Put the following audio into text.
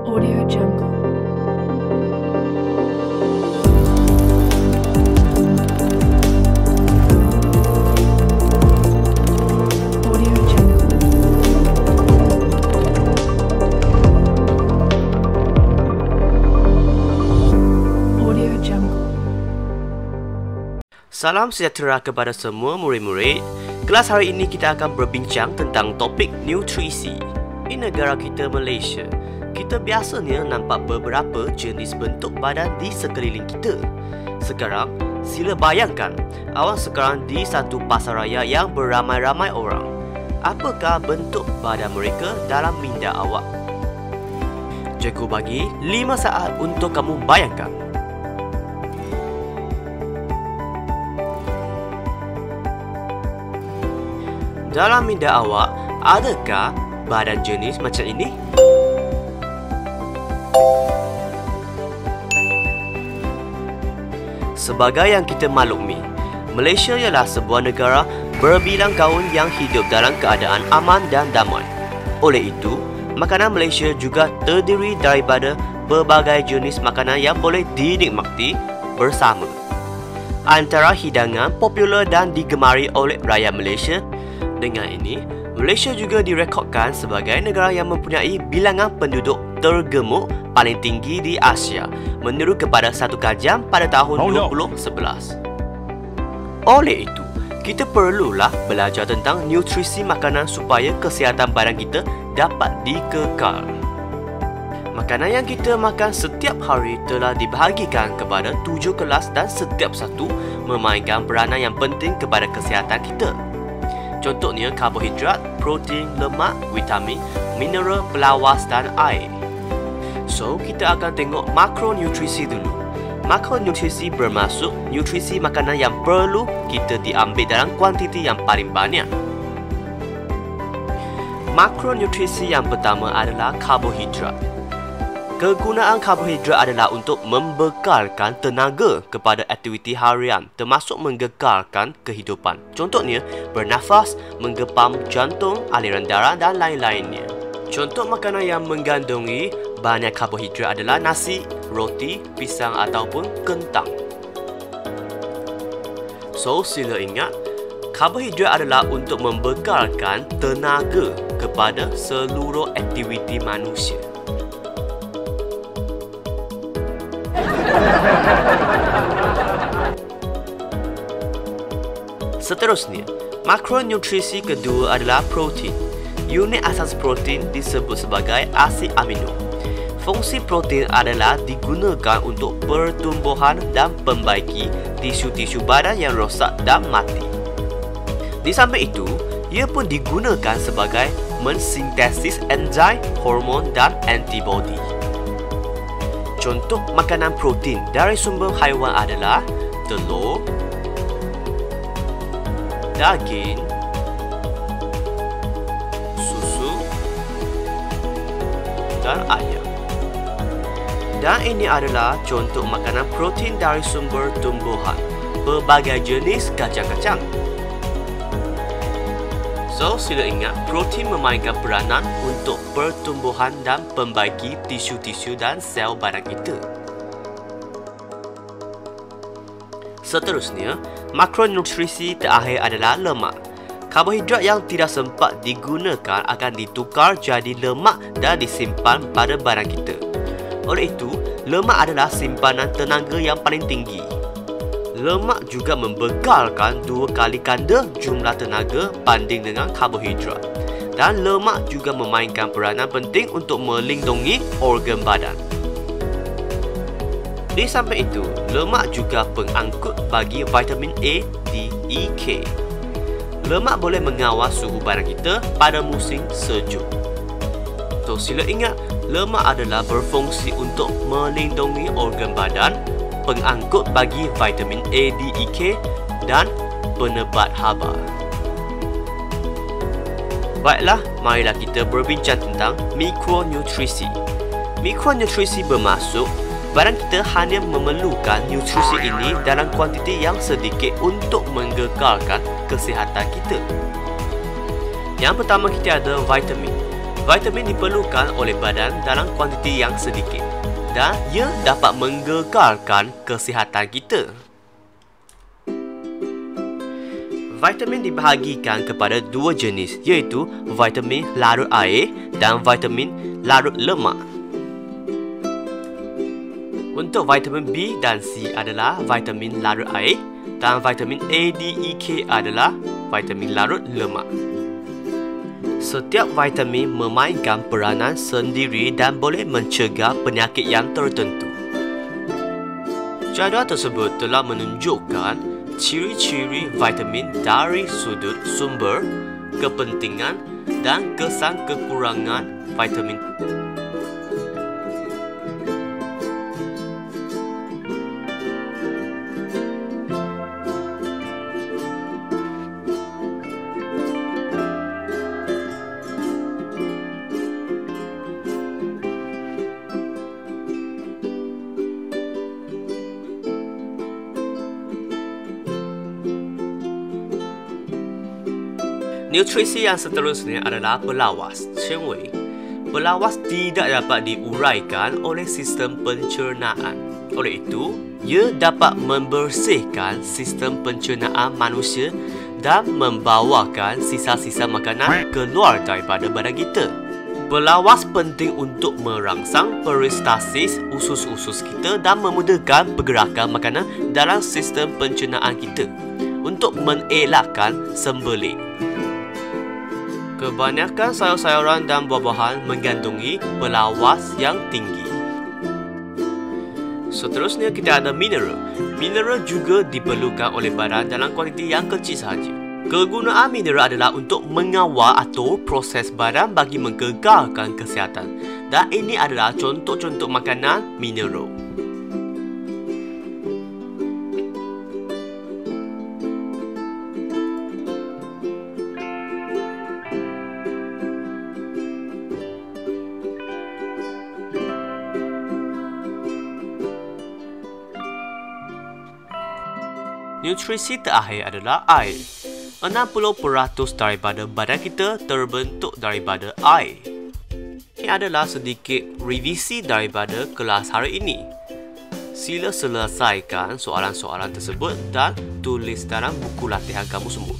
Audio Jungle. Audio Jungle. Audio Jungle. Salam sejahtera kepada semua murid-murid. Kelas hari ini kita akan berbincang tentang topik nutrisi. Di negara kita Malaysia, kita biasanya nampak beberapa jenis bentuk badan di sekeliling kita. Sekarang, sila bayangkan awak sekarang di satu pasaraya yang beramai-ramai orang. Apakah bentuk badan mereka dalam minda awak? Cikgu bagi 5 saat untuk kamu bayangkan. Dalam minda awak, adakah badan jenis macam ini? Sebagai yang kita maklumi, Malaysia ialah sebuah negara berbilang kaum yang hidup dalam keadaan aman dan damai. Oleh itu, makanan Malaysia juga terdiri daripada berbagai jenis makanan yang boleh dinikmati bersama. Antara hidangan popular dan digemari oleh rakyat Malaysia, dengan ini, Malaysia juga direkodkan sebagai negara yang mempunyai bilangan penduduk tergemuk paling tinggi di Asia menurut kepada satu kajian pada tahun 2011. Oleh itu, kita perlulah belajar tentang nutrisi makanan supaya kesihatan badan kita dapat dikekal. Makanan yang kita makan setiap hari telah dibahagikan kepada 7 kelas dan setiap satu memainkan peranan yang penting kepada kesihatan kita. Contohnya karbohidrat, protein, lemak, vitamin, mineral, pelawas dan air. So, kita akan tengok makronutrisi dulu. Makronutrisi bermaksud nutrisi makanan yang perlu kita diambil dalam kuantiti yang paling banyak. Makronutrisi yang pertama adalah karbohidrat. Kegunaan karbohidrat adalah untuk membekalkan tenaga kepada aktiviti harian, termasuk menggekalkan kehidupan. Contohnya, bernafas, menggepam jantung, aliran darah dan lain-lainnya. Contoh makanan yang mengandungi banyak karbohidrat adalah nasi, roti, pisang ataupun kentang. So, sila ingat, karbohidrat adalah untuk membekalkan tenaga kepada seluruh aktiviti manusia. Seterusnya, makronutrisi kedua adalah protein. Unit asas protein disebut sebagai asid amino. Fungsi protein adalah digunakan untuk pertumbuhan dan membaiki tisu-tisu badan yang rosak dan mati. Di samping itu, ia pun digunakan sebagai mensintesis enzim, hormon dan antibodi. Contoh makanan protein dari sumber haiwan adalah telur, daging, susu, dan ayam. Dan ini adalah contoh makanan protein dari sumber tumbuhan, berbagai jenis kacang-kacang. So, sila ingat, protein memainkan peranan untuk pertumbuhan dan membaiki tisu-tisu dan sel badan kita. Seterusnya, makronutrisi terakhir adalah lemak. Karbohidrat yang tidak sempat digunakan akan ditukar jadi lemak dan disimpan pada badan kita. Oleh itu, lemak adalah simpanan tenaga yang paling tinggi. Lemak juga membekalkan 2 kali ganda jumlah tenaga banding dengan karbohidrat. Dan lemak juga memainkan peranan penting untuk melindungi organ badan. Di samping itu, lemak juga pengangkut bagi vitamin A, D, E, K. Lemak boleh mengawal suhu badan kita pada musim sejuk. So, sila ingat, lemak adalah berfungsi untuk melindungi organ badan, pengangkut bagi vitamin A, D, E, K dan penebat haba. Baiklah, marilah kita berbincang tentang mikronutrisi. Mikronutrisi bermaksud badan kita hanya memerlukan nutrisi ini dalam kuantiti yang sedikit untuk menggekalkan kesihatan kita. Yang pertama kita ada vitamin. Vitamin diperlukan oleh badan dalam kuantiti yang sedikit dan ia dapat menggegarkan kesihatan kita. Vitamin dibahagikan kepada dua jenis, iaitu vitamin larut air dan vitamin larut lemak. Untuk vitamin B dan C adalah vitamin larut air dan vitamin A, D, E, K adalah vitamin larut lemak. Setiap vitamin memainkan peranan sendiri dan boleh mencegah penyakit yang tertentu. Jadual tersebut telah menunjukkan ciri-ciri vitamin dari sudut sumber, kepentingan dan kesan kekurangan vitamin. Nutrisi yang seterusnya adalah pelawas, 纤维. Pelawas tidak dapat diuraikan oleh sistem pencernaan. Oleh itu, ia dapat membersihkan sistem pencernaan manusia dan membawakan sisa-sisa makanan keluar daripada badan kita. Pelawas penting untuk merangsang peristalsis usus-usus kita dan memudahkan pergerakan makanan dalam sistem pencernaan kita untuk mengelakkan sembelit. Kebanyakan sayur-sayuran dan buah-buahan mengandungi pelawas yang tinggi. Seterusnya kita ada mineral. Mineral juga diperlukan oleh badan dalam kuantiti yang kecil sahaja. Kegunaan mineral adalah untuk mengawal atau proses badan bagi menggegarkan kesihatan. Dan ini adalah contoh-contoh makanan mineral. Nutrisi terakhir adalah air. 60% daripada badan kita terbentuk daripada air. Ini adalah sedikit revisi daripada kelas hari ini. Sila selesaikan soalan-soalan tersebut dan tulis dalam buku latihan kamu semua.